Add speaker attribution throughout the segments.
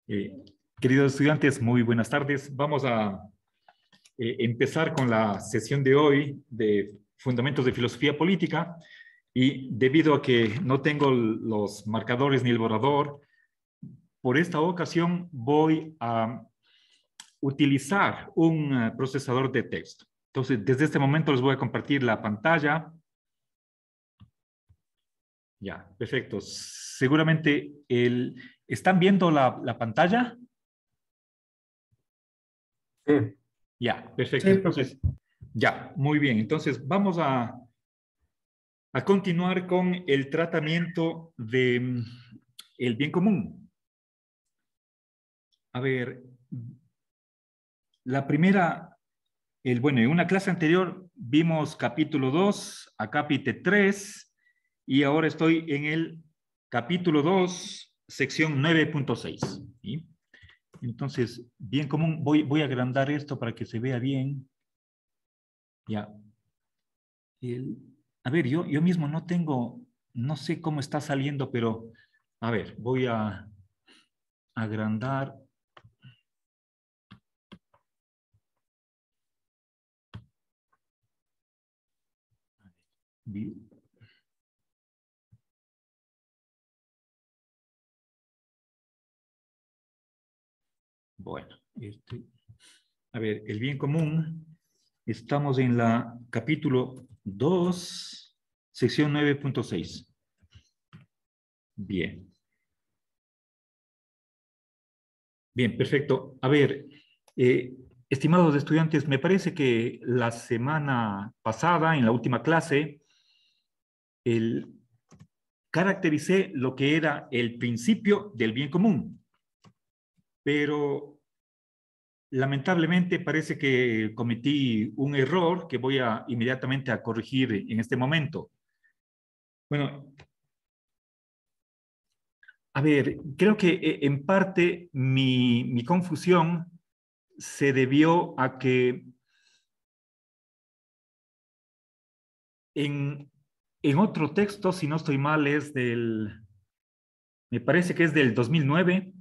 Speaker 1: Eh, Queridos estudiantes, muy buenas tardes. Vamos a empezar con la sesión de hoy de Fundamentos de Filosofía Política y debido a que no tengo los marcadores ni el borrador, por esta ocasión voy a utilizar un procesador de texto. Entonces, desde este momento les voy a compartir la pantalla. Ya, perfecto. Seguramente ¿están viendo la pantalla?
Speaker 2: Sí,
Speaker 1: Ya, perfecto.
Speaker 2: sí, profe.
Speaker 1: Entonces, ya, muy bien. Entonces, vamos a continuar con el tratamiento de el bien común. A ver, la primera, bueno, en una clase anterior vimos capítulo 2 a capítulo 3 y ahora estoy en el capítulo 2, sección 9.6. ¿Sí? Entonces, bien común, voy a agrandar esto para que se vea bien. Ya. A ver, yo mismo no tengo, no sé cómo está saliendo, pero a ver, voy a agrandar. Bueno, a ver, el bien común, estamos en la capítulo 2, sección 9.6. Bien. Bien, perfecto. A ver, estimados estudiantes, me parece que la semana pasada, en la última clase, caractericé lo que era el principio del bien común, pero lamentablemente parece que cometí un error que voy a inmediatamente a corregir en este momento. Bueno, a ver, creo que en parte mi confusión se debió a que en otro texto, si no estoy mal, me parece que es del 2009,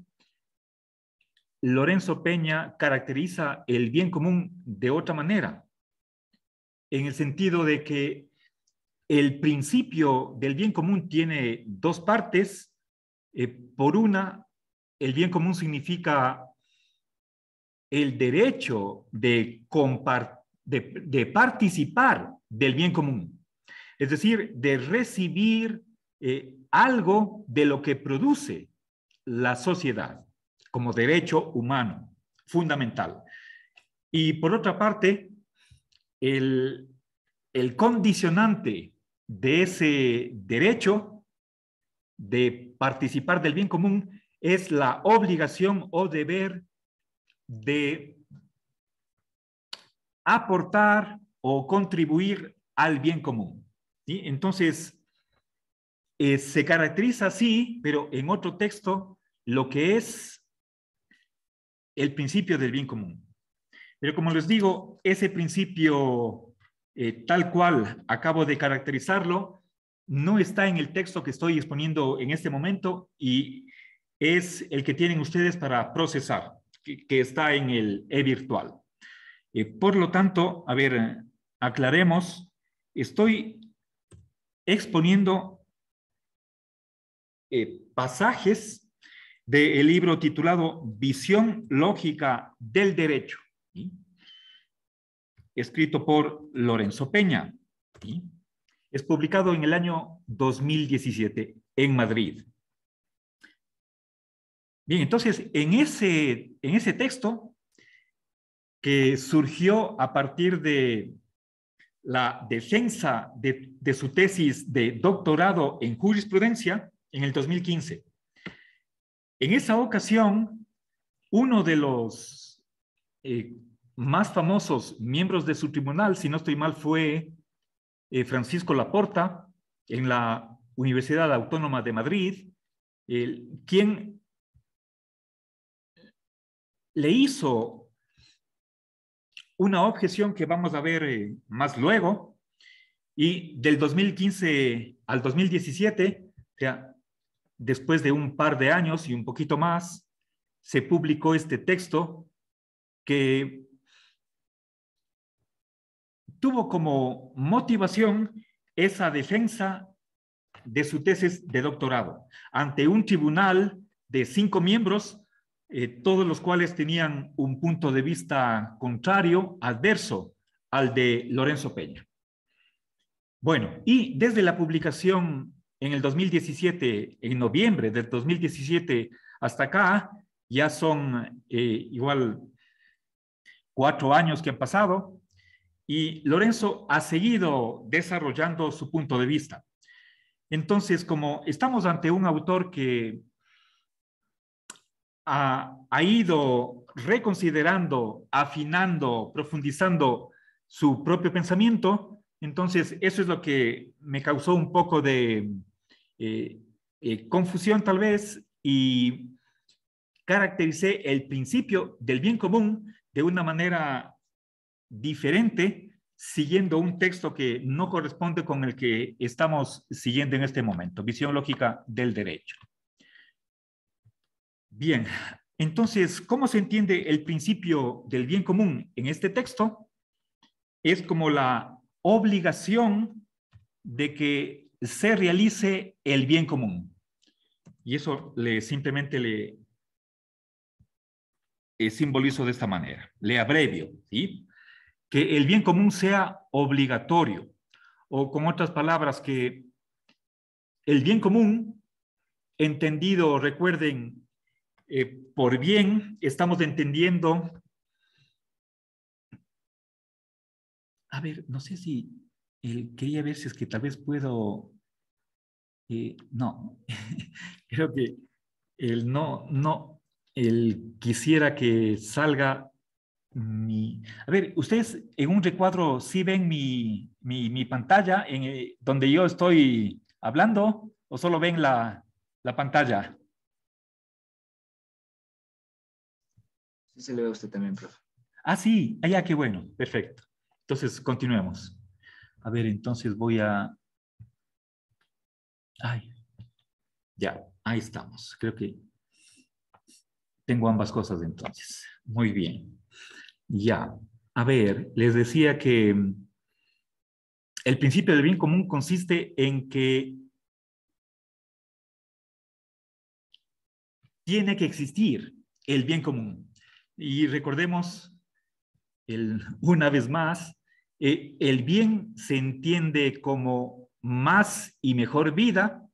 Speaker 1: Lorenzo Peña caracteriza el bien común de otra manera, en el sentido de que el principio del bien común tiene dos partes. Por una, el bien común significa el derecho de participar del bien común, es decir, de recibir algo de lo que produce la sociedad como derecho humano fundamental. Y por otra parte, el, el condicionante de ese derecho de participar del bien común es la obligación o deber de aportar o contribuir al bien común. ¿Sí? Entonces, se caracteriza así, pero en otro texto, lo que es el principio del bien común. Pero como les digo, ese principio, tal cual acabo de caracterizarlo, no está en el texto que estoy exponiendo en este momento y es el que tienen ustedes para procesar, que está en el e-virtual. Por lo tanto, a ver, aclaremos, estoy exponiendo pasajes del libro titulado Visión Lógica del Derecho, ¿sí? Escrito por Lorenzo Peña. ¿Sí? Es publicado en el año 2017 en Madrid. Bien, entonces, en ese texto que surgió a partir de la defensa de su tesis de doctorado en jurisprudencia en el 2015. En esa ocasión, uno de los más famosos miembros de su tribunal, si no estoy mal, fue Francisco Laporta, en la Universidad Autónoma de Madrid, quien le hizo una objeción que vamos a ver más luego, y del 2015 al 2017, o sea, después de un par de años y un poquito más, se publicó este texto que tuvo como motivación esa defensa de su tesis de doctorado ante un tribunal de 5 miembros, todos los cuales tenían un punto de vista contrario, adverso al de Lorenzo Peña. Bueno, y desde la publicación en el 2017, en noviembre del 2017 hasta acá, ya son igual 4 años que han pasado, y Lorenzo ha seguido desarrollando su punto de vista. Entonces, como estamos ante un autor que ha ido reconsiderando, afinando, profundizando su propio pensamiento, entonces eso es lo que me causó un poco de confusión tal vez, y caractericé el principio del bien común de una manera diferente, siguiendo un texto que no corresponde con el que estamos siguiendo en este momento, visión lógica del derecho. Bien, entonces, ¿cómo se entiende el principio del bien común en este texto? Es como la obligación de que se realice el bien común. Y eso simplemente le simbolizo de esta manera, le abrevio, ¿sí? Que el bien común sea obligatorio, o con otras palabras, que el bien común, entendido, recuerden, por bien, estamos entendiendo, a ver, no sé si quería ver si es que tal vez puedo, no, creo que quisiera que salga a ver, ustedes en un recuadro sí ven mi pantalla donde yo estoy hablando, o solo ven la pantalla.
Speaker 2: Sí, se le ve a usted también, profe.
Speaker 1: Ah, sí, allá, qué bueno, perfecto. Entonces, continuemos. A ver, entonces voy a... Ay, ya, ahí estamos. Creo que tengo ambas cosas entonces. Muy bien. Ya, a ver, les decía que el principio del bien común consiste en que tiene que existir el bien común. Y recordemos una vez más, el bien se entiende como más y mejor vida,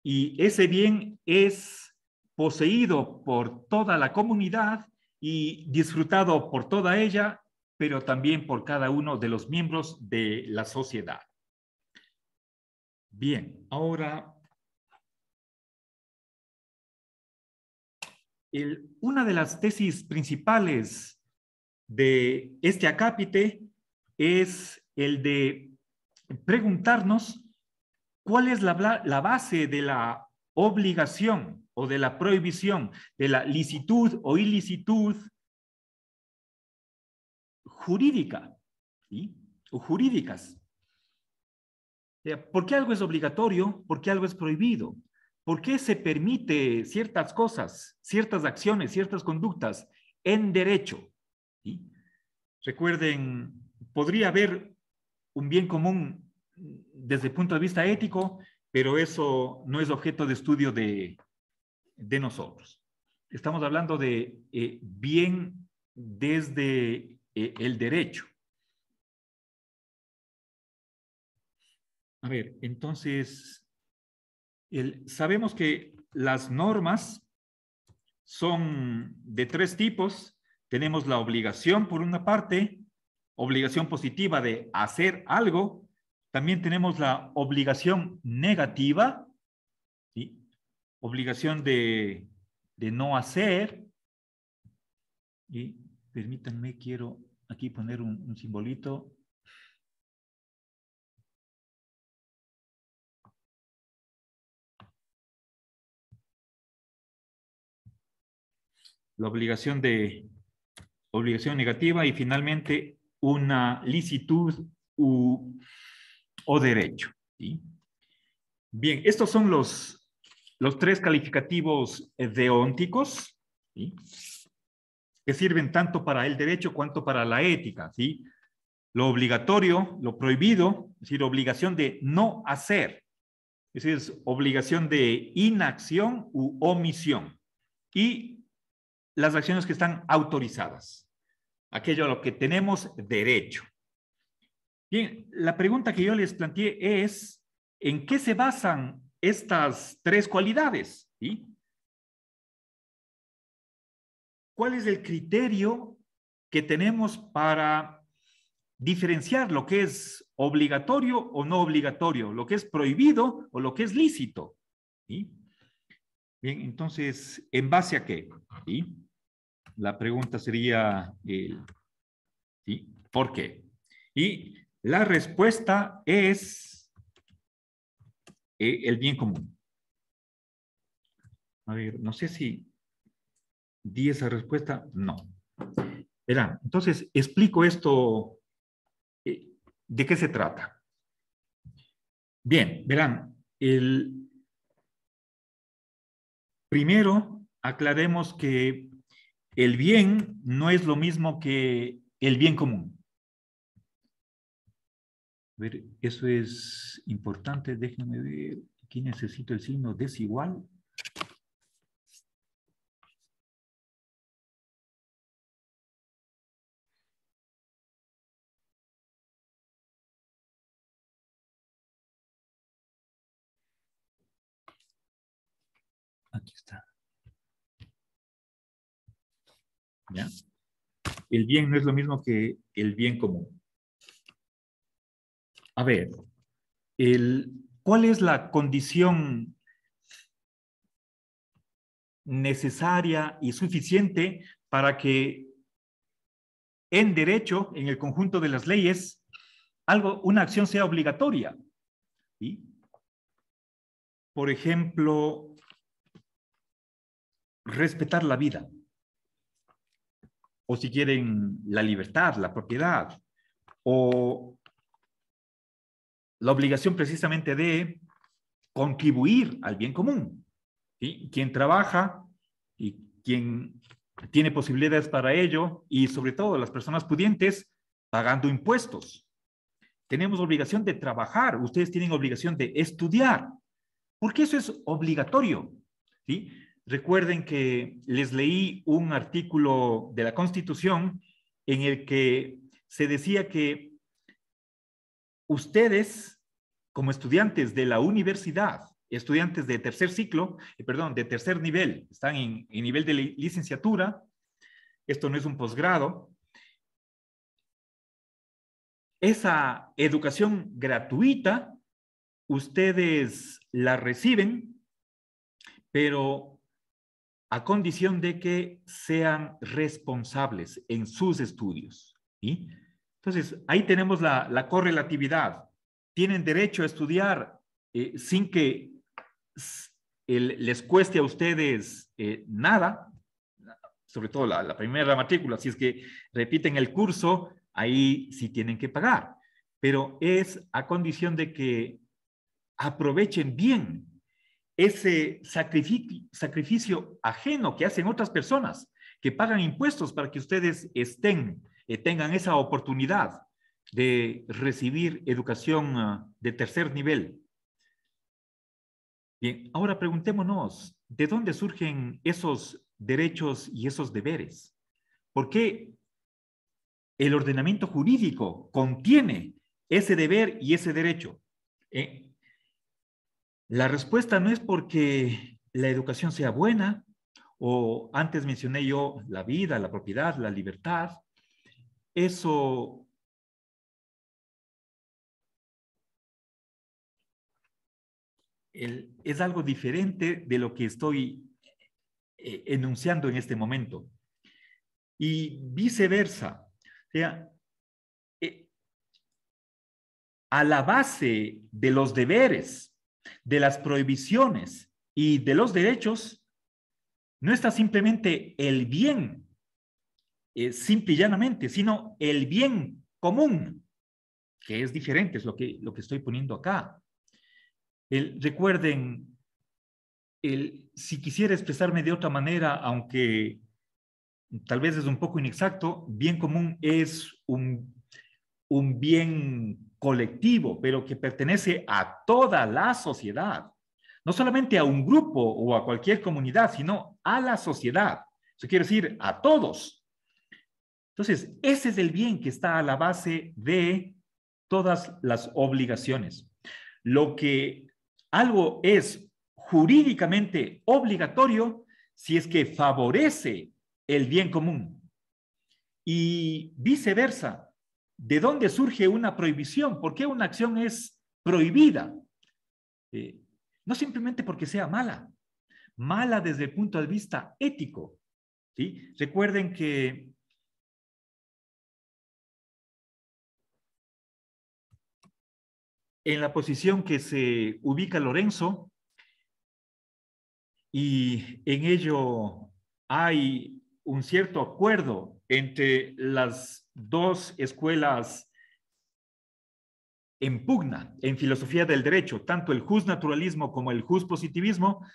Speaker 1: y ese bien es poseído por toda la comunidad y disfrutado por toda ella, pero también por cada uno de los miembros de la sociedad. Bien, ahora una de las tesis principales de este acápite es el de preguntarnos cuál es la base de la obligación o de la prohibición, de la licitud o ilicitud jurídica, ¿sí? O jurídicas. ¿Por qué algo es obligatorio? ¿Por qué algo es prohibido? ¿Por qué se permite ciertas cosas, ciertas acciones, ciertas conductas en derecho? ¿Sí? Recuerden, podría haber un bien común desde el punto de vista ético, pero eso no es objeto de estudio de nosotros. Estamos hablando de bien desde el derecho. A ver, entonces, sabemos que las normas son de 3 tipos. Tenemos la obligación, por una parte, obligación positiva de hacer algo. También tenemos la obligación negativa, ¿sí? Obligación de no hacer. Y permítanme, quiero aquí poner un simbolito. La obligación negativa, y finalmente una licitud o derecho, ¿sí? Bien, estos son los 3 calificativos deónticos, ¿sí? Que sirven tanto para el derecho cuanto para la ética, ¿sí? Lo obligatorio, lo prohibido, es decir, obligación de no hacer, es decir, es obligación de inacción u omisión. Y las acciones que están autorizadas, aquello a lo que tenemos derecho. Bien, la pregunta que yo les planteé es, ¿en qué se basan estas tres cualidades? ¿Sí? ¿Cuál es el criterio que tenemos para diferenciar lo que es obligatorio o no obligatorio, lo que es prohibido o lo que es lícito? ¿Sí? Bien, entonces, ¿en base a qué? ¿Sí? La pregunta sería, ¿sí? ¿Por qué? Y la respuesta es el bien común. A ver, no sé si di esa respuesta. No. Verán, entonces explico esto. ¿De qué se trata? Bien, verán, primero aclaremos que el bien no es lo mismo que el bien común. A ver, eso es importante. Déjenme ver. Aquí necesito el signo desigual. Aquí está. ¿Ya? El bien no es lo mismo que el bien común. A ver, ¿cuál es la condición necesaria y suficiente para que en derecho, en el conjunto de las leyes, una acción sea obligatoria? ¿Sí? Por ejemplo, respetar la vida, o si quieren, la libertad, la propiedad, o la obligación precisamente de contribuir al bien común. ¿Sí? Quien trabaja y quien tiene posibilidades para ello, y sobre todo las personas pudientes, pagando impuestos. Tenemos obligación de trabajar, ustedes tienen obligación de estudiar, porque eso es obligatorio. ¿Sí? Recuerden que les leí un artículo de la Constitución en el que se decía que ustedes, como estudiantes de la universidad, estudiantes de tercer ciclo, perdón, de tercer nivel, están en nivel de licenciatura, esto no es un posgrado, esa educación gratuita, ustedes la reciben, pero a condición de que sean responsables en sus estudios. ¿Sí? Entonces, ahí tenemos la correlatividad. Tienen derecho a estudiar sin que les cueste a ustedes nada, sobre todo la primera matrícula. Si es que repiten el curso, ahí sí tienen que pagar. Pero es a condición de que aprovechen bien ese sacrificio ajeno que hacen otras personas, que pagan impuestos para que ustedes tengan esa oportunidad de recibir educación de tercer nivel. Bien, ahora preguntémonos, ¿de dónde surgen esos derechos y esos deberes? ¿Por qué el ordenamiento jurídico contiene ese deber y ese derecho? La respuesta no es porque la educación sea buena, o antes mencioné yo la vida, la propiedad, la libertad. Eso es algo diferente de lo que estoy enunciando en este momento. Y viceversa. O sea, a la base de los deberes, de las prohibiciones y de los derechos, no está simplemente el bien, simple y llanamente, sino el bien común, que es diferente, es lo que estoy poniendo acá. Recuerden, si quisiera expresarme de otra manera, aunque tal vez es un poco inexacto, bien común es un bien colectivo, pero que pertenece a toda la sociedad. No solamente a un grupo o a cualquier comunidad, sino a la sociedad. Eso quiere decir a todos. Entonces, ese es el bien que está a la base de todas las obligaciones. Lo que algo es jurídicamente obligatorio si es que favorece el bien común. Y viceversa, ¿de dónde surge una prohibición? ¿Por qué una acción es prohibida? No simplemente porque sea mala, mala desde el punto de vista ético. ¿Sí? Recuerden que en la posición que se ubica Lorenzo, y en ello hay un cierto acuerdo entre las dos escuelas en pugna en filosofía del derecho, tanto el justnaturalismo como el justpositivismo.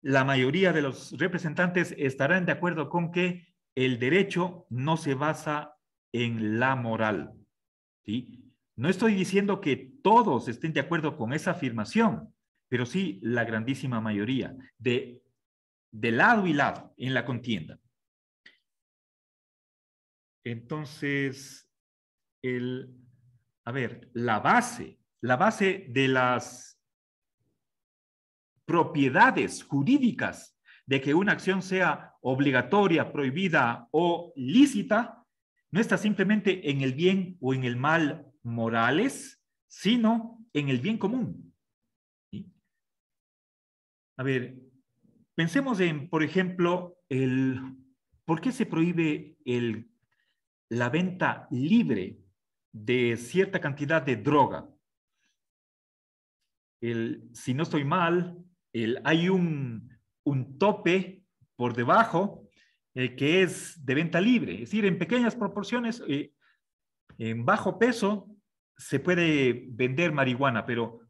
Speaker 1: La mayoría de los representantes estarán de acuerdo con que el derecho no se basa en la moral. ¿Sí? No estoy diciendo que todos estén de acuerdo con esa afirmación, pero sí la grandísima mayoría, de lado y lado en la contienda. Entonces, a ver, la base de las propiedades jurídicas de que una acción sea obligatoria, prohibida o lícita, no está simplemente en el bien o en el mal morales, sino en el bien común. ¿Sí? A ver, pensemos en, por ejemplo, ¿por qué se prohíbe la venta libre de cierta cantidad de droga? Si no estoy mal, hay un tope por debajo que es de venta libre, es decir, en pequeñas proporciones, en bajo peso, se puede vender marihuana, pero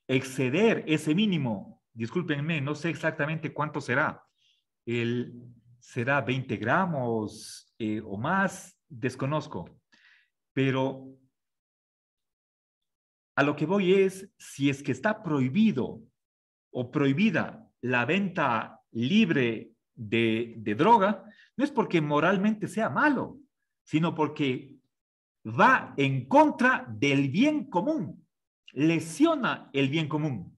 Speaker 1: exceder ese mínimo, discúlpenme, no sé exactamente cuánto será, el, será 20 gramos o más, desconozco, pero a lo que voy es, si es que está prohibido o prohibida la venta libre de droga, no es porque moralmente sea malo, sino porque va en contra del bien común, lesiona el bien común.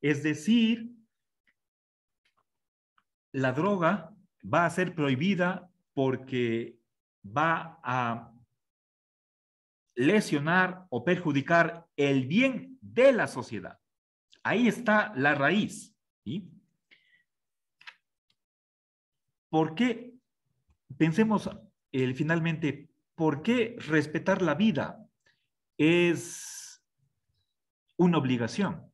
Speaker 1: Es decir, la droga va a ser prohibida porque va a lesionar o perjudicar el bien de la sociedad. Ahí está la raíz. ¿Sí? ¿Por qué? Pensemos finalmente, ¿por qué respetar la vida es una obligación?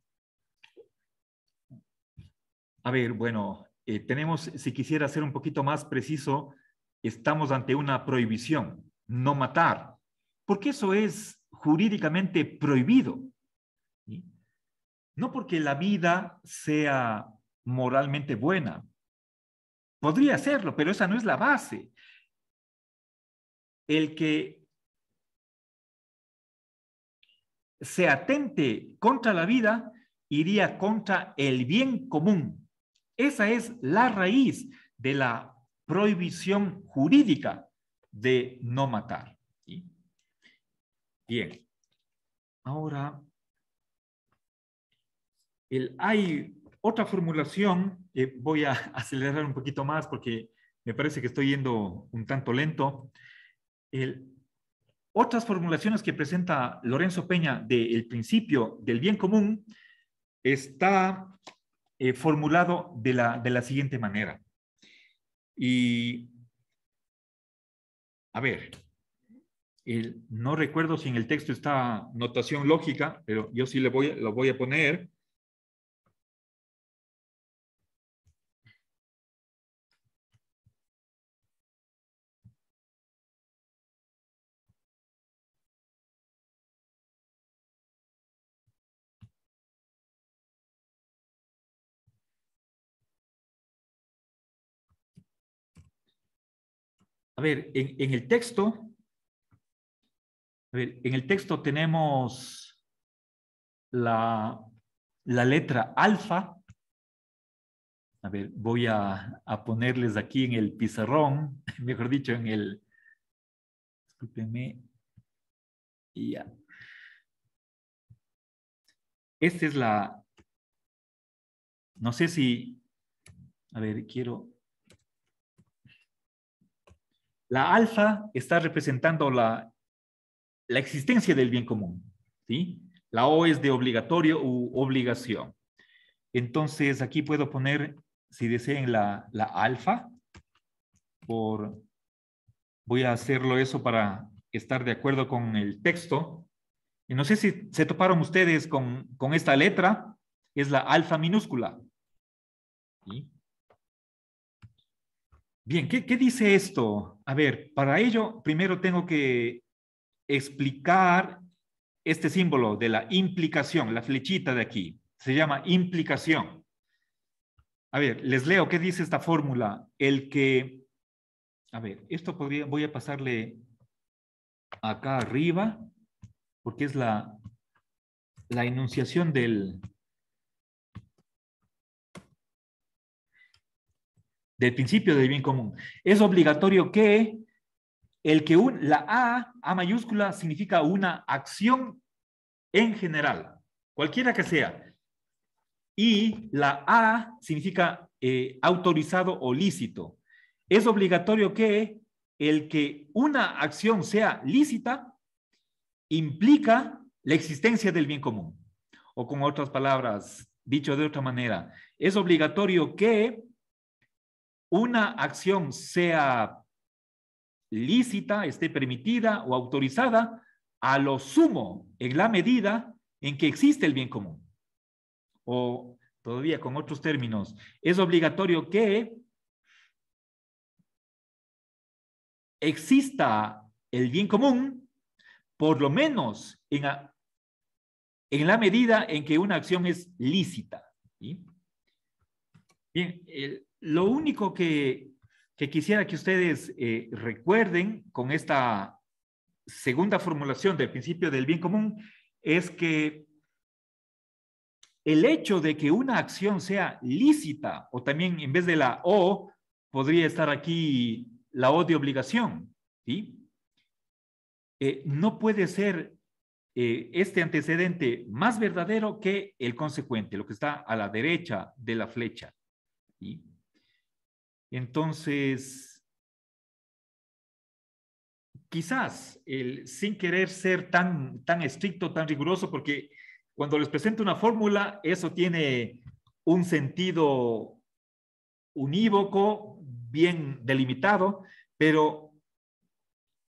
Speaker 1: A ver, bueno, tenemos, si quisiera ser un poquito más preciso, estamos ante una prohibición, no matar, porque eso es jurídicamente prohibido. ¿Sí? No porque la vida sea moralmente buena. Podría serlo, pero esa no es la base. El que se atente contra la vida iría contra el bien común. Esa es la raíz de la prohibición jurídica de no matar. ¿Sí? Bien, ahora hay otra formulación, voy a acelerar un poquito más porque me parece que estoy yendo un tanto lento. Otras formulaciones que presenta Lorenzo Peña del principio del bien común está formulado de la siguiente manera. Y, a ver, no recuerdo si en el texto está notación lógica, pero yo sí lo voy a poner. a ver, en el texto, a ver, en el texto tenemos la letra alfa. A ver, voy a ponerles aquí en el pizarrón, mejor dicho, en el, discúlpenme, y ya. Esta es la, no sé si, a ver, quiero, la alfa está representando la existencia del bien común, ¿sí? La O es de obligatorio u obligación. Entonces, aquí puedo poner, si deseen, la alfa, voy a hacerlo eso para estar de acuerdo con el texto. Y no sé si se toparon ustedes con esta letra, es la alfa minúscula. ¿Sí? Bien, ¿qué dice esto? A ver, para ello, primero tengo que explicar este símbolo de la implicación, la flechita de aquí. Se llama implicación. A ver, les leo qué dice esta fórmula. El que, a ver, esto podría, voy a pasarle acá arriba, porque es la enunciación del principio del bien común. Es obligatorio que la A mayúscula significa una acción en general, cualquiera que sea. Y la A significa autorizado o lícito. Es obligatorio que una acción sea lícita implica la existencia del bien común. O con otras palabras, dicho de otra manera, es obligatorio que una acción sea lícita, esté permitida o autorizada a lo sumo en la medida en que existe el bien común. O todavía con otros términos, es obligatorio que exista el bien común, por lo menos en la medida en que una acción es lícita. ¿Sí? Bien, lo único que quisiera que ustedes recuerden con esta segunda formulación del principio del bien común es que el hecho de que una acción sea lícita, o también en vez de la O, podría estar aquí la O de obligación, ¿sí? No puede ser este antecedente más verdadero que el consecuente, lo que está a la derecha de la flecha, ¿sí? Entonces, quizás sin querer ser tan estricto, tan riguroso, porque cuando les presento una fórmula, eso tiene un sentido unívoco, bien delimitado, pero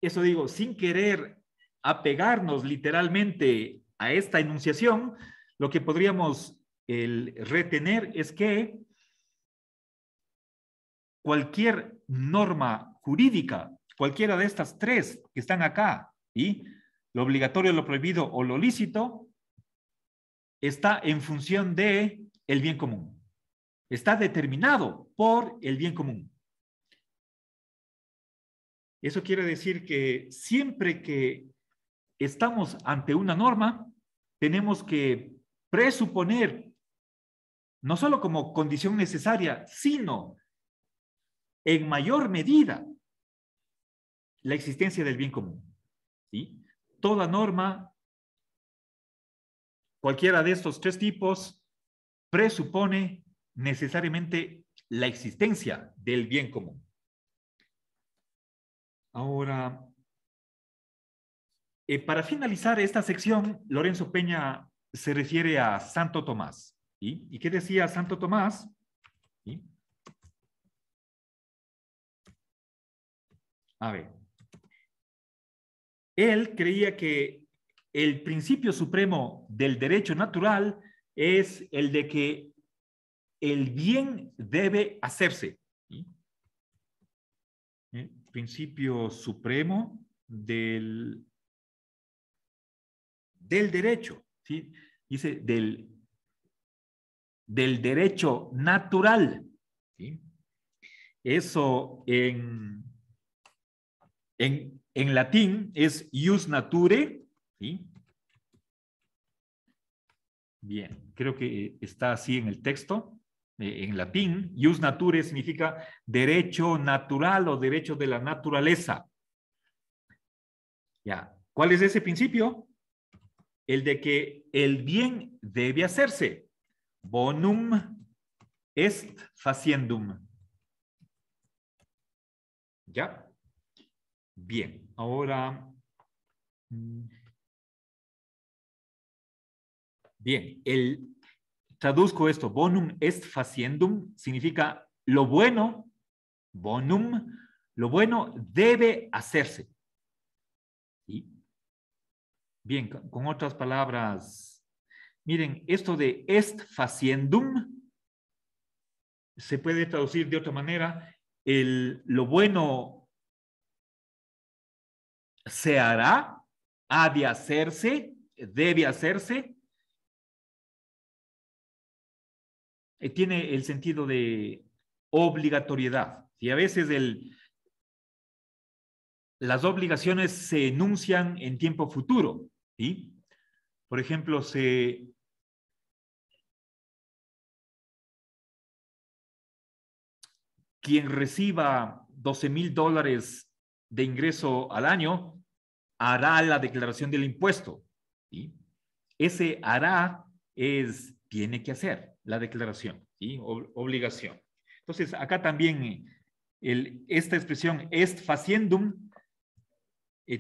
Speaker 1: eso digo, sin querer apegarnos literalmente a esta enunciación, lo que podríamos retener es que cualquier norma jurídica, cualquiera de estas tres que están acá, ¿sí? Lo obligatorio, lo prohibido o lo lícito, está en función de el bien común. Está determinado por el bien común. Eso quiere decir que siempre que estamos ante una norma, tenemos que presuponer, no solo como condición necesaria, sino en mayor medida, la existencia del bien común. ¿Sí? Toda norma, cualquiera de estos tres tipos, presupone necesariamente la existencia del bien común. Ahora, para finalizar esta sección, Lorenzo Peña se refiere a Santo Tomás. ¿Sí? ¿Y qué decía Santo Tomás? ¿Sí? A ver, él creía que el principio supremo del derecho natural es el de que el bien debe hacerse. ¿Sí? Principio supremo del derecho. ¿Sí? Dice del derecho natural. ¿Sí? Eso en En latín es ius nature, ¿sí? Bien, creo que está así en el texto. En latín, ius nature significa derecho natural o derecho de la naturaleza. Ya, ¿cuál es ese principio? El de que el bien debe hacerse. Bonum est faciendum. ¿Ya? Bien, ahora... Bien, traduzco esto. Bonum est faciendum significa lo bueno, bonum, lo bueno debe hacerse. ¿Sí? Bien, con otras palabras, miren, esto de est faciendum se puede traducir de otra manera. Lo bueno se hará, ha de hacerse, debe hacerse. Tiene el sentido de obligatoriedad. Y a veces las obligaciones se enuncian en tiempo futuro. ¿Sí? Por ejemplo, quien reciba $12,000 de ingreso al año hará la declaración del impuesto. ¿Sí? Ese hará tiene que hacer la declaración, ¿sí? Obligación. Entonces, acá también esta expresión est faciendum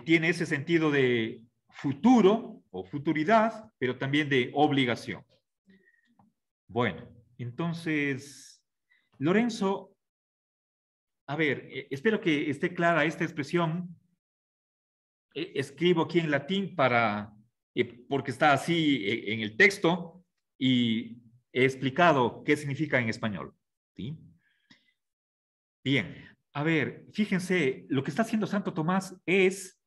Speaker 1: tiene ese sentido de futuro o futuridad, pero también de obligación. Bueno, entonces, Lorenzo, a ver, espero que esté clara esta expresión. Escribo aquí en latín porque está así en el texto y he explicado qué significa en español. ¿Sí? Bien, a ver, fíjense, lo que está haciendo Santo Tomás es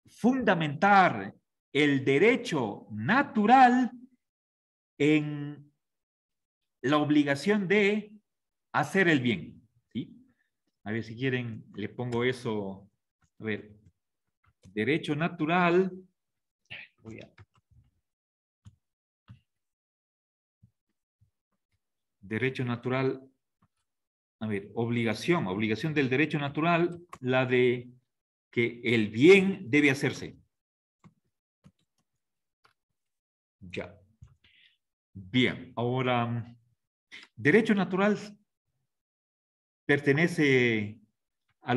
Speaker 1: fundamentar el derecho natural en la obligación de hacer el bien. ¿Sí? A ver, si quieren, le pongo eso. A ver, derecho natural. Derecho natural. A ver, obligación del derecho natural, la de que el bien debe hacerse. Ya. Bien, ahora, derecho natural pertenece a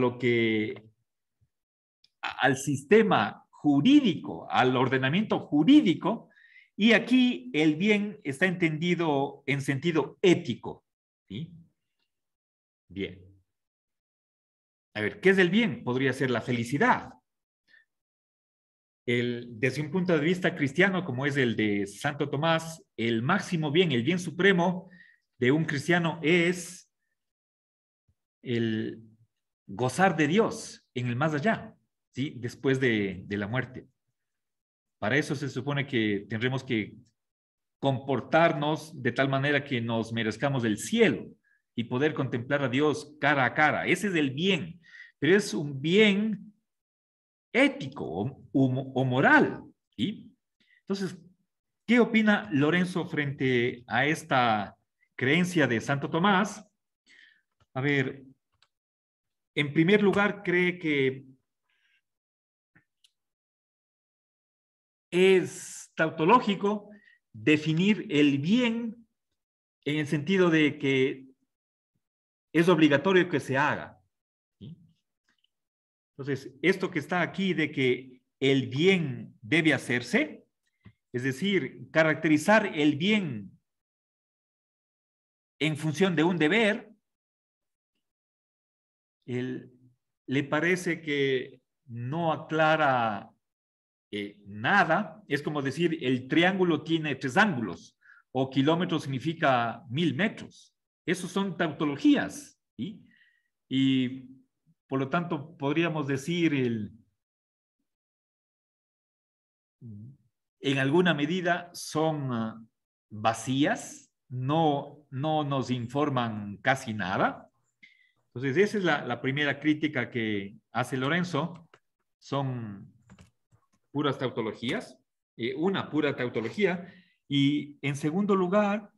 Speaker 1: al sistema jurídico, al ordenamiento jurídico, y aquí el bien está entendido en sentido ético. ¿Sí? Bien. A ver, ¿qué es el bien? Podría ser la felicidad. Desde un punto de vista cristiano, como es el de Santo Tomás, el máximo bien, el bien supremo de un cristiano es el gozar de Dios en el más allá, ¿sí? Después de la muerte. Para eso se supone que tendremos que comportarnos de tal manera que nos merezcamos el cielo y poder contemplar a Dios cara a cara. Ese es el bien, pero es un bien ético o moral. ¿Sí? Entonces, ¿qué opina Lorenzo frente a esta creencia de Santo Tomás? A ver, en primer lugar, cree que es tautológico definir el bien en el sentido de que es obligatorio que se haga. ¿Sí? Entonces, esto que está aquí de que el bien debe hacerse, es decir, caracterizar el bien en función de un deber, le parece que no aclara nada. Es como decir, el triángulo tiene 3 ángulos, o kilómetro significa 1000 metros. Esos son tautologías, ¿sí? Y por lo tanto podríamos decir, en alguna medida son vacías, no nos informan casi nada. Entonces, esa es la primera crítica que hace Lorenzo. Son puras tautologías, una pura tautología. Y en segundo lugar,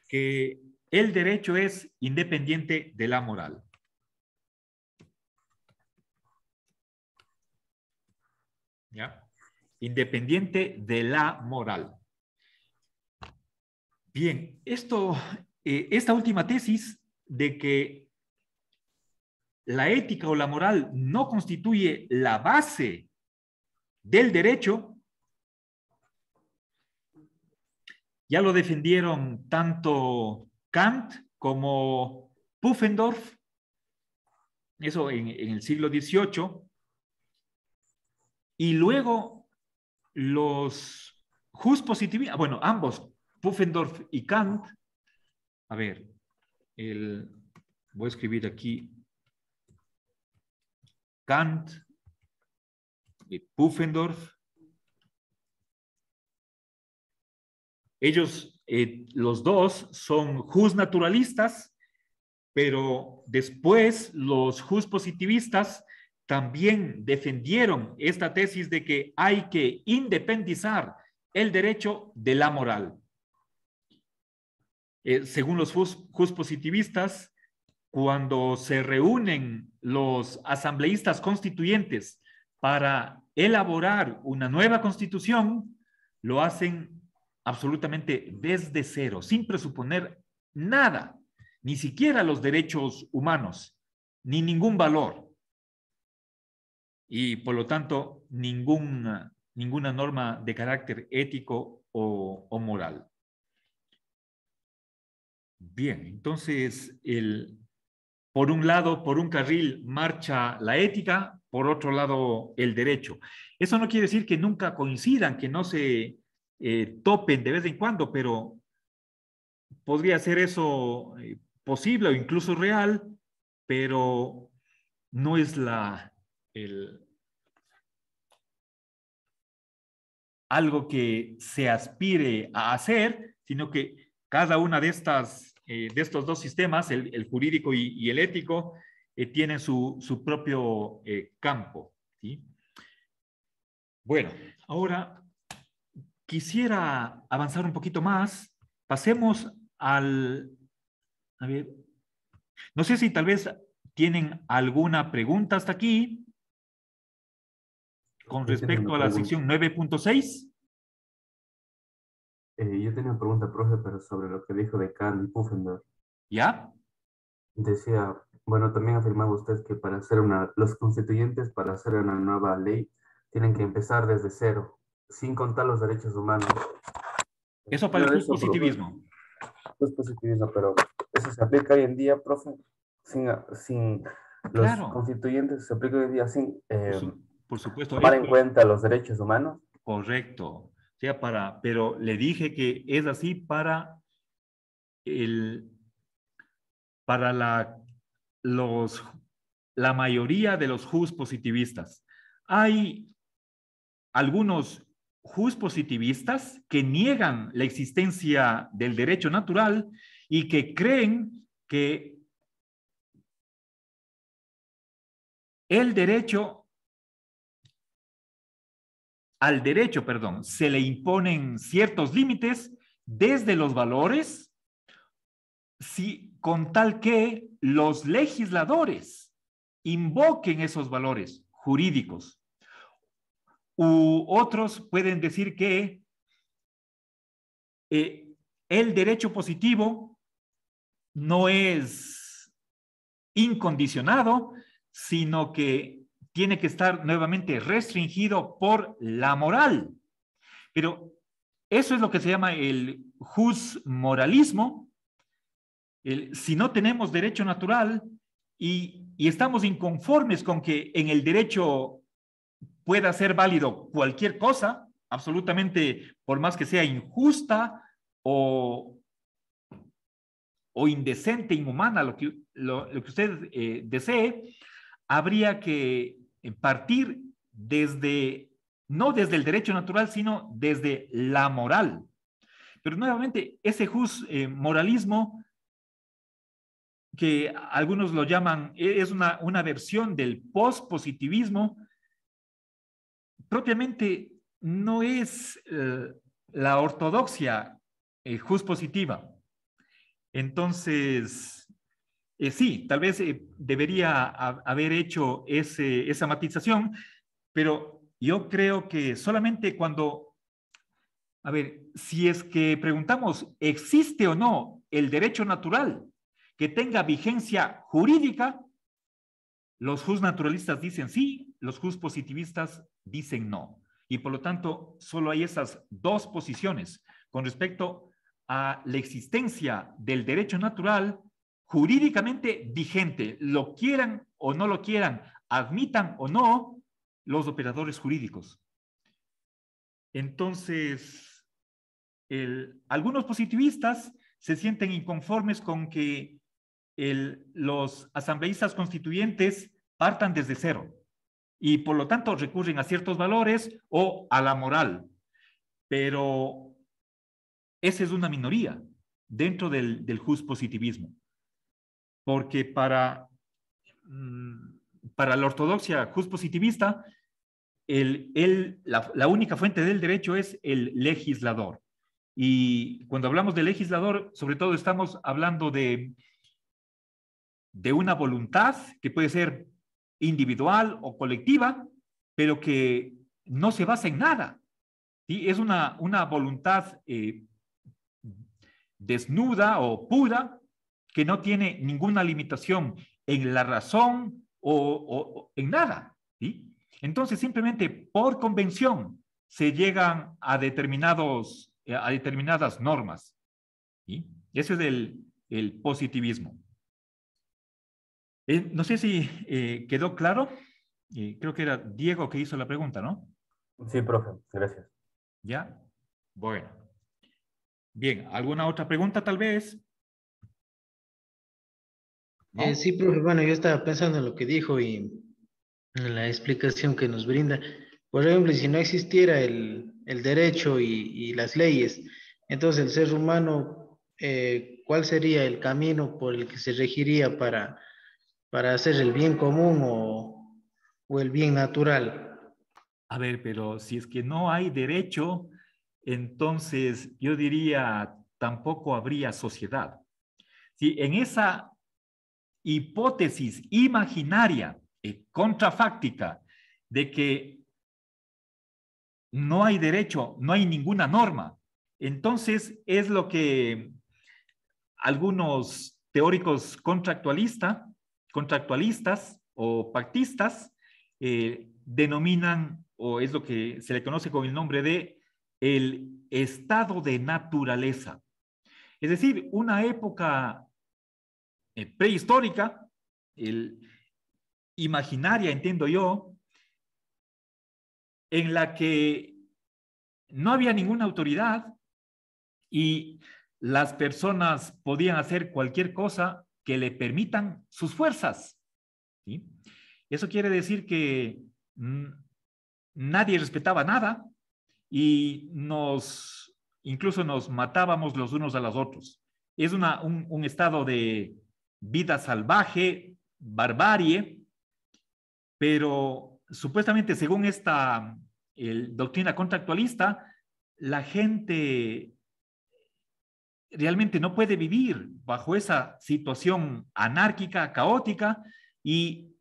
Speaker 1: que el derecho es independiente de la moral. ¿Ya? Independiente de la moral. Bien, esta última tesis de que la ética o la moral no constituye la base del derecho, ya lo defendieron tanto Kant como Pufendorf, eso en el siglo XVIII, y luego los positivistas, bueno, ambos, Pufendorf y Kant, a ver, voy a escribir aquí Kant, Pufendorf. Ellos, los dos, son justnaturalistas, pero después los positivistas también defendieron esta tesis de que hay que independizar el derecho de la moral. Según los positivistas, cuando se reúnen los asambleístas constituyentes para elaborar una nueva constitución, lo hacen absolutamente desde cero, sin presuponer nada, ni siquiera los derechos humanos, ni ningún valor. Y por lo tanto, ninguna norma de carácter ético o moral. Bien, entonces, por un lado, por un carril marcha la ética, por otro lado, el derecho. Eso no quiere decir que nunca coincidan, que no se topen de vez en cuando, pero podría ser eso posible o incluso real, pero no es algo que se aspire a hacer, sino que cada una de estos dos sistemas, el jurídico y el ético, tienen su propio campo, ¿sí? Bueno, ahora quisiera avanzar un poquito más. Pasemos a ver, no sé si tal vez tienen alguna pregunta hasta aquí con respecto a la sección 9.6.
Speaker 3: Yo tenía una pregunta, profe, pero sobre lo que dijo de Kant y Pufendorf.
Speaker 1: ¿Ya?
Speaker 3: Decía, bueno, también afirmaba usted que los constituyentes para hacer una nueva ley tienen que empezar desde cero, sin contar los derechos humanos.
Speaker 1: Eso para el positivismo.
Speaker 3: Pues positivismo, pero eso se aplica hoy en día, profe, sin los
Speaker 1: Claro.
Speaker 3: constituyentes se aplica hoy en día sin
Speaker 1: por supuesto,
Speaker 3: tomar en cuenta los derechos humanos.
Speaker 1: Correcto. O sea, pero le dije que es así para la mayoría de los positivistas. Hay algunos positivistas que niegan la existencia del derecho natural y que creen que al derecho, se le imponen ciertos límites desde los valores, con tal que los legisladores invoquen esos valores jurídicos. U otros pueden decir que el derecho positivo no es incondicionado, sino que tiene que estar nuevamente restringido por la moral. Pero eso es lo que se llama el justmoralismo. Si no tenemos derecho natural y estamos inconformes con que en el derecho pueda ser válido cualquier cosa, absolutamente, por más que sea injusta o indecente, inhumana, lo que usted desee, habría que partir no desde el derecho natural, sino desde la moral. Pero nuevamente, ese moralismo que algunos lo llaman, es una versión del pospositivismo, propiamente no es la ortodoxia juspositiva. Entonces, sí, tal vez debería haber hecho esa matización, pero yo creo que solamente cuando, a ver, si es que preguntamos, ¿existe o no el derecho natural que tenga vigencia jurídica? Los justnaturalistas dicen sí, los justpositivistas dicen no. Y por lo tanto, solo hay esas dos posiciones con respecto a la existencia del derecho natural jurídicamente vigente, lo quieran o no lo quieran, admitan o no los operadores jurídicos. Entonces, algunos positivistas se sienten inconformes con que los asambleístas constituyentes partan desde cero y por lo tanto recurren a ciertos valores o a la moral. Pero esa es una minoría dentro del justpositivismo, porque para la ortodoxia justpositivista, la única fuente del derecho es el legislador. Y cuando hablamos de legislador, sobre todo estamos hablando de una voluntad que puede ser individual o colectiva, pero que no se basa en nada. ¿Sí? Es una voluntad desnuda o pura que no tiene ninguna limitación en la razón o en nada. ¿Sí? Entonces, simplemente por convención se llegan a determinadas normas. ¿Sí? Ese es el positivismo. No sé si quedó claro. Creo que era Diego que hizo la pregunta, ¿no?
Speaker 3: Sí, profe, gracias.
Speaker 1: ¿Ya? Bueno. Bien, ¿alguna otra pregunta tal vez? ¿No?
Speaker 4: Sí, profe, bueno, yo estaba pensando en lo que dijo y en la explicación que nos brinda. Por ejemplo, si no existiera el derecho y las leyes, entonces el ser humano, ¿cuál sería el camino por el que se regiría para hacer el bien común o el bien natural?
Speaker 1: A ver, pero si es que no hay derecho, entonces yo diría tampoco habría sociedad. Si en esa hipótesis imaginaria y contrafáctica de que no hay derecho, no hay ninguna norma, entonces es lo que algunos teóricos contractualistas o pactistas denominan, o es lo que se le conoce con el nombre de el estado de naturaleza. Es decir, una época prehistórica, imaginaria, entiendo yo, en la que no había ninguna autoridad y las personas podían hacer cualquier cosa que le permitan sus fuerzas. ¿Sí? Eso quiere decir que nadie respetaba nada y incluso nos matábamos los unos a los otros. Es un estado de vida salvaje, barbarie, pero supuestamente según esta doctrina contractualista, la gente realmente no puede vivir bajo esa situación anárquica, caótica, y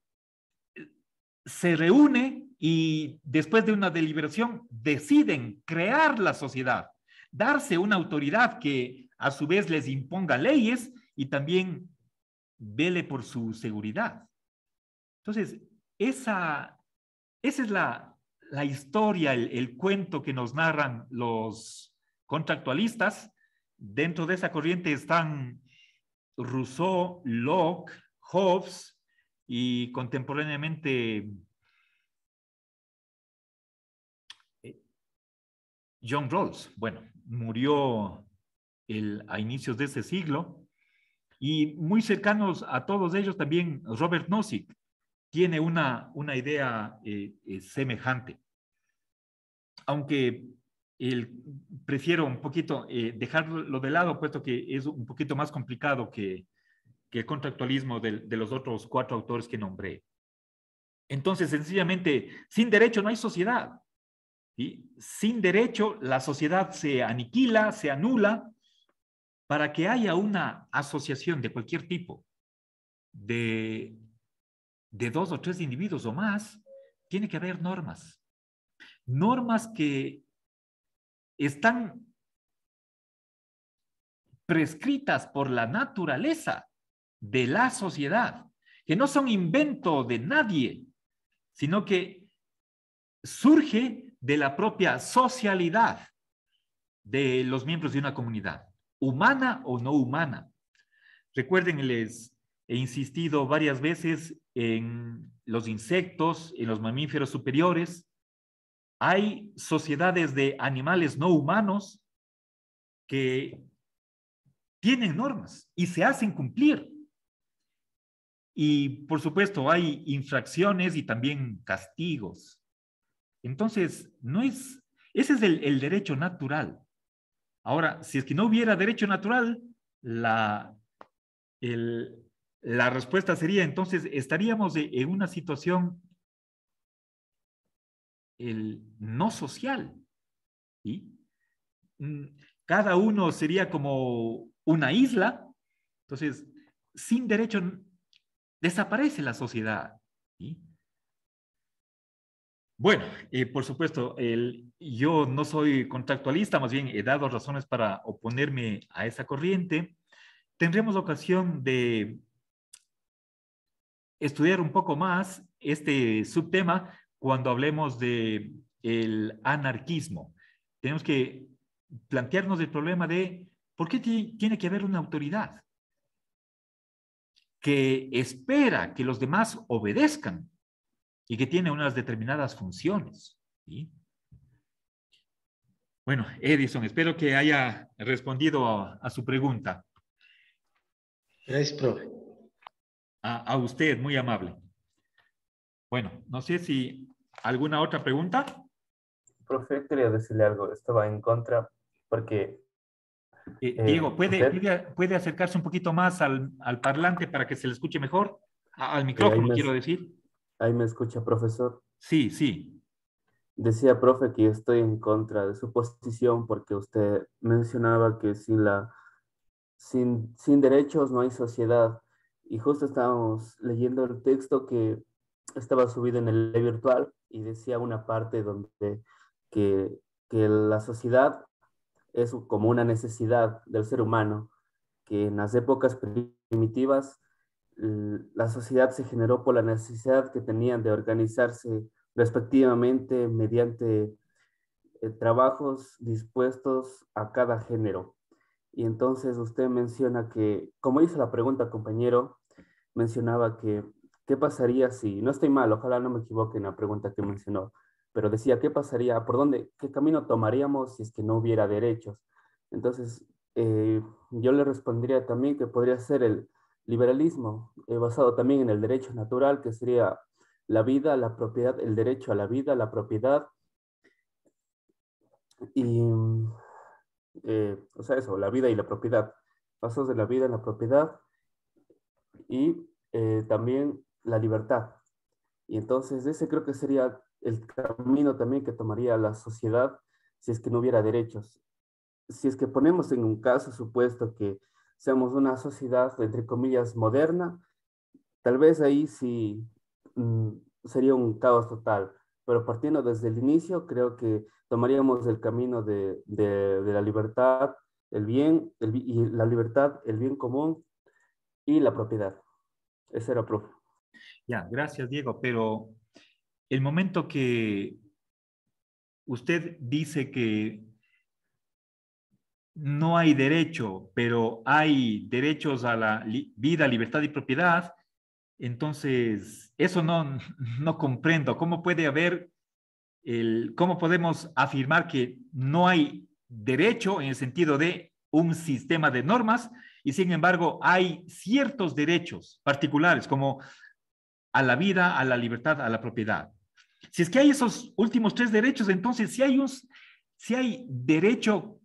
Speaker 1: se reúne y después de una deliberación deciden crear la sociedad, darse una autoridad que a su vez les imponga leyes y también vele por su seguridad. Entonces, esa es la historia, el cuento que nos narran los contractualistas. Dentro de esa corriente están Rousseau, Locke, Hobbes y contemporáneamente John Rawls. Bueno, murió a inicios de ese siglo y muy cercanos a todos ellos también Robert Nozick tiene una idea semejante. Aunque prefiero un poquito dejarlo de lado, puesto que es un poquito más complicado que que el contractualismo de los otros 4 autores que nombré. Entonces, sencillamente, sin derecho no hay sociedad. ¿Sí? Sin derecho, la sociedad se aniquila, se anula. Para que haya una asociación de cualquier tipo, de 2 o 3 individuos o más, tiene que haber normas. Normas que están prescritas por la naturaleza de la sociedad, que no son invento de nadie, sino que surge de la propia socialidad de los miembros de una comunidad, humana o no humana. Recuerden, les he insistido varias veces en los insectos, en los mamíferos superiores. Hay sociedades de animales no humanos que tienen normas y se hacen cumplir. Y por supuesto hay infracciones y también castigos. Entonces, ese es el derecho natural. Ahora, si es que no hubiera derecho natural, la respuesta sería, entonces, estaríamos en una situación no social. ¿Sí? Cada uno sería como una isla. Entonces, sin derecho desaparece la sociedad. ¿Sí? Bueno, por supuesto, yo no soy contractualista, más bien he dado razones para oponerme a esa corriente. Tendremos ocasión de estudiar un poco más este subtema cuando hablemos de el anarquismo. Tenemos que plantearnos el problema de por qué tiene que haber una autoridad que espera que los demás obedezcan y que tiene unas determinadas funciones. ¿Sí? Bueno, Edison, espero que haya respondido a su pregunta.
Speaker 4: Gracias, profe.
Speaker 1: A usted, muy amable. Bueno, no sé si alguna otra pregunta.
Speaker 3: Profe, quería decirle algo. Estaba en contra porque...
Speaker 1: Diego,
Speaker 3: usted,
Speaker 1: ¿puede acercarse un poquito más al parlante para que se le escuche mejor? Al micrófono, quiero decir.
Speaker 3: ahí me escucha, profesor.
Speaker 1: Sí, sí.
Speaker 3: Decía, profe, que estoy en contra de su posición porque usted mencionaba que sin derechos no hay sociedad. Y justo estábamos leyendo el texto que estaba subido en el virtual y decía una parte donde que, que la sociedad es como una necesidad del ser humano, que en las épocas primitivas la sociedad se generó por la necesidad que tenían de organizarse respectivamente mediante trabajos dispuestos a cada género. Y entonces usted menciona que, como hizo la pregunta, compañero, mencionaba que, ¿qué pasaría si, no estoy mal, ojalá no me equivoque en la pregunta que mencionó, pero decía, ¿qué pasaría, por dónde, qué camino tomaríamos si es que no hubiera derechos? Entonces, yo le respondería también que podría ser el liberalismo, basado también en el derecho natural, que sería la vida, la propiedad, el derecho a la vida, la propiedad, y, o sea, eso, la vida y la propiedad, pasos de la vida en la propiedad y también la libertad. Y entonces ese creo que sería el camino también que tomaría la sociedad si es que no hubiera derechos. Si es que ponemos en un caso supuesto que seamos una sociedad, entre comillas, moderna, tal vez ahí sí sería un caos total. Pero partiendo desde el inicio, creo que tomaríamos el camino de la libertad, el bien, y la libertad, el bien común y la propiedad. Ese era, profe.
Speaker 1: Ya, gracias, Diego. Pero el momento que usted dice que no hay derecho, pero hay derechos a la vida, libertad y propiedad, entonces eso no comprendo. ¿Cómo puede haber cómo podemos afirmar que no hay derecho en el sentido de un sistema de normas y sin embargo hay ciertos derechos particulares como a la vida, a la libertad, a la propiedad? Si es que hay esos últimos 3 derechos, entonces si hay derecho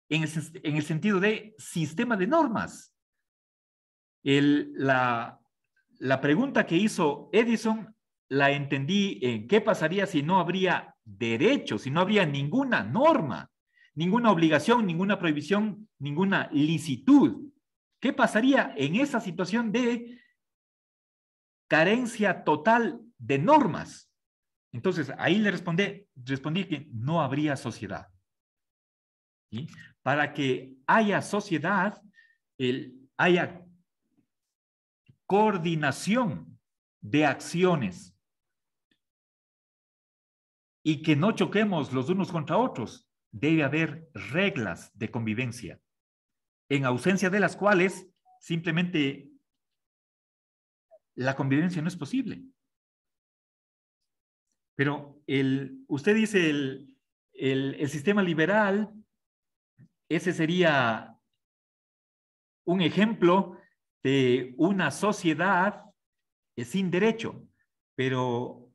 Speaker 1: en el sentido de sistema de normas. La pregunta que hizo Edison la entendí en qué pasaría si no habría derecho, si no habría ninguna norma, ninguna obligación, ninguna prohibición, ninguna licitud. ¿Qué pasaría en esa situación de carencia total de normas? Entonces, ahí le respondí que no habría sociedad. ¿Sí? Para que haya sociedad, haya coordinación de acciones y que no choquemos los unos contra otros, debe haber reglas de convivencia, en ausencia de las cuales simplemente la convivencia no es posible. Pero usted dice el sistema liberal, ese sería un ejemplo de una sociedad sin derecho, pero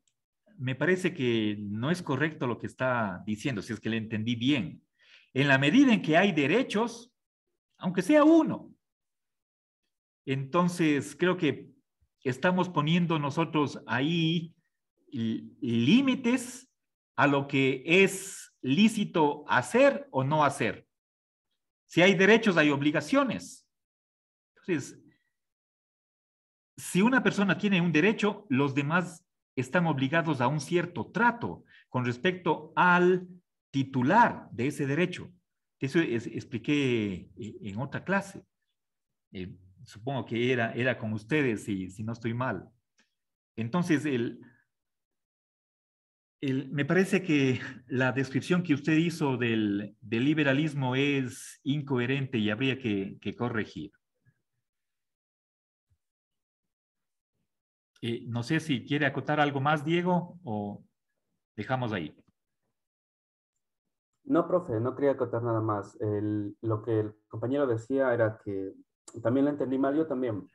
Speaker 1: me parece que no es correcto lo que está diciendo, si es que le entendí bien. En la medida en que hay derechos, aunque sea uno, entonces creo que estamos poniendo nosotros ahí límites a lo que es lícito hacer o no hacer. Si hay derechos, hay obligaciones. Entonces, si una persona tiene un derecho, los demás están obligados a un cierto trato con respecto al titular de ese derecho. Eso expliqué en otra clase. Supongo que era con ustedes, si no estoy mal. Entonces, me parece que la descripción que usted hizo del liberalismo es incoherente y habría que corregir. No sé si quiere acotar algo más, Diego, o dejamos ahí.
Speaker 3: No, profe, no quería acotar nada más. Lo que el compañero decía era que también lo entendí mal, yo también.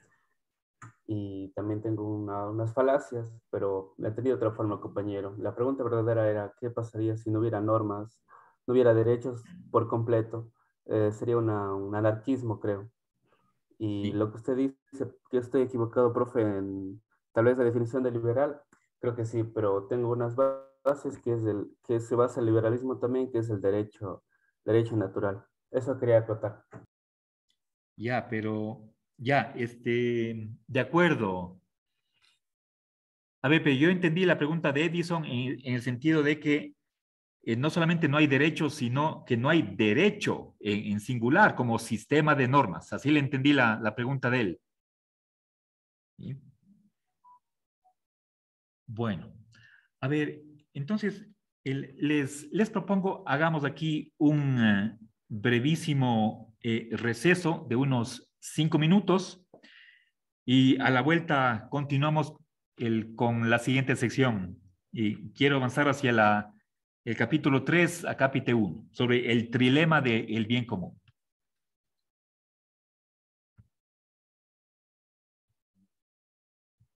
Speaker 3: Y también tengo unas falacias, pero la entendí de otra forma, compañero. La pregunta verdadera era, ¿qué pasaría si no hubiera normas, no hubiera derechos por completo? Sería un anarquismo, creo. Y
Speaker 1: Sí.
Speaker 3: lo que usted dice, que estoy equivocado, profe, en tal vez la definición de liberal, creo que sí, pero tengo unas bases que se basa el liberalismo también, que es el derecho natural. Eso quería acotar.
Speaker 1: Ya, pero ya, de acuerdo. A ver, pero yo entendí la pregunta de Edison en el sentido de que no solamente no hay derechos, sino que no hay derecho en singular como sistema de normas. Así le entendí la pregunta de él. ¿Sí? Bueno, a ver, entonces les propongo, hagamos aquí un brevísimo receso de unos 5 minutos y a la vuelta continuamos con la siguiente sección. Y quiero avanzar hacia el capítulo 3, acápite 1, sobre el trilema del bien común.